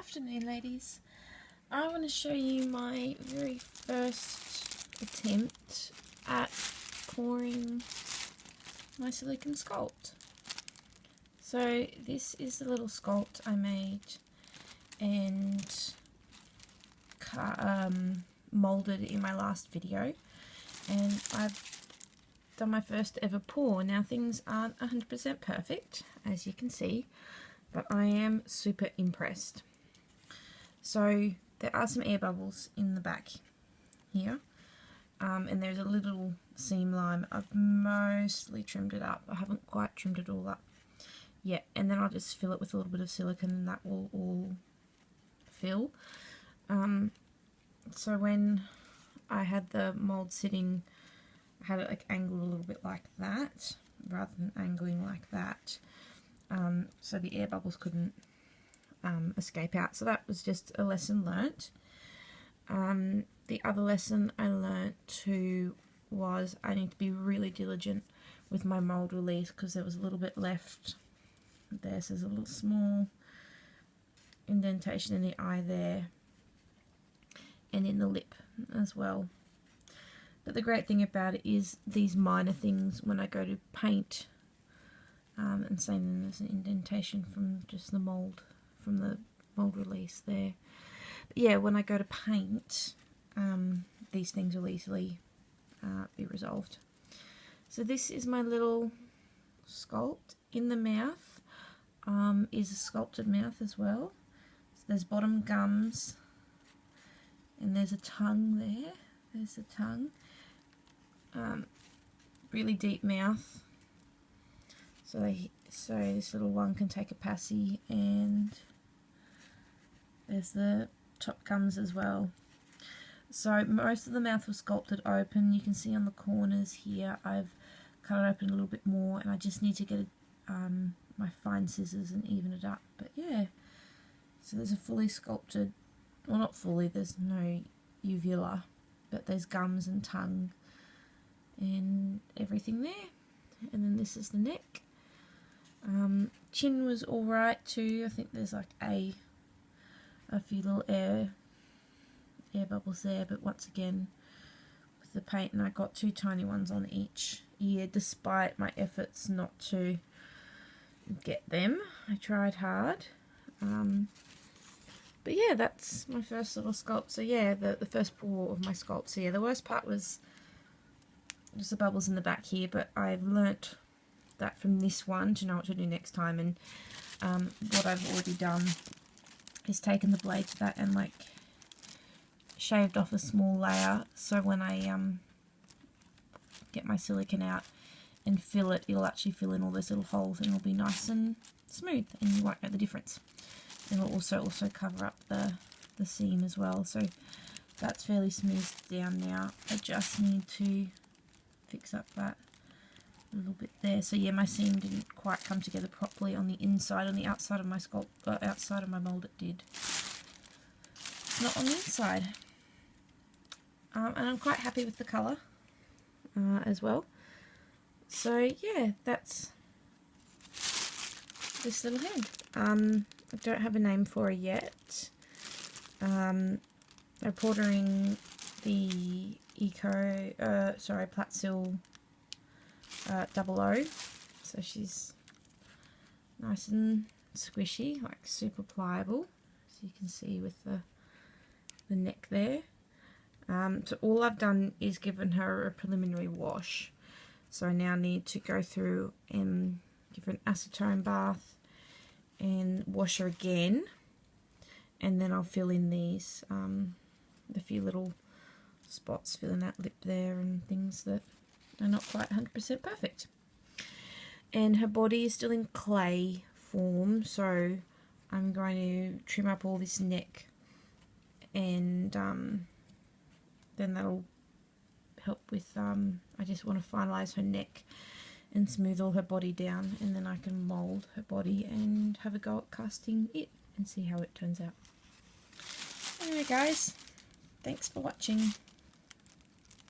afternoon, ladies. I want to show you my very first attempt at pouring my silicone sculpt. So this is the little sculpt I made and molded in my last video, and I've done my first ever pour. Now things aren't 100% perfect, as you can see, but I am super impressed. So there are some air bubbles in the back here, and there's a little seam line. I've mostly trimmed it up. I haven't quite trimmed it all up yet, and then I'll just fill it with a little bit of silicone and that will all fill. So when I had the mold sitting, I had it like angled a little bit like that rather than angling like that, so the air bubbles couldn't escape out. So that was just a lesson learnt. The other lesson I learnt too was I need to be really diligent with my mold release, because there was a little bit left there. So there's a little small indentation in the eye there and in the lip as well. But the great thing about it is these minor things when I go to paint, and same, there's an indentation from just the mold, from the mold release there. But yeah, when I go to paint, these things will easily be resolved. So this is my little sculpt. In the mouth is a sculpted mouth as well. So there's bottom gums, and there's a tongue there. There's the tongue. Really deep mouth. So this little one can take a passy, and there's the top gums as well. So most of the mouth was sculpted open. You can see on the corners here I've cut it open a little bit more, and I just need to get my fine scissors and even it up. But yeah, so there's a fully sculpted, well, not fully, there's no uvula, but there's gums and tongue and everything there. And then this is the neck. Chin was alright too. I think there's like a few little air bubbles there, but once again with the paint, and I got two tiny ones on each ear despite my efforts not to get them. I tried hard. But yeah, that's my first little sculpt. So yeah, the first pour of my sculpt. So yeah, the worst part was just the bubbles in the back here, but I've learnt that from this one to know what to do next time. And what I've already done is taken the blade to that and like shaved off a small layer, so when I get my silicone out and fill it, it'll actually fill in all those little holes, and it'll be nice and smooth, and you won't know the difference. And it'll also cover up the seam as well. So that's fairly smoothed down now. I just need to fix up that a little bit there. So yeah, my seam didn't quite come together properly on the inside. On the outside of my outside of my mold it did. It's not on the inside. And I'm quite happy with the colour as well. So yeah, that's this little head. I don't have a name for her yet. I'm ordering the Platsil 00. So she's nice and squishy, like super pliable, as you can see with the neck there. So all I've done is given her a preliminary wash. So I now need to go through and give her an acetone bath and wash her again, and then I'll fill in these the few little spots, fill in that lip there and things that are not quite 100% perfect. And her body is still in clay form, so I'm going to trim up all this neck, and then that'll help with I just want to finalize her neck and smooth all her body down, and then I can mold her body and have a go at casting it and see how it turns out. Anyway guys, thanks for watching.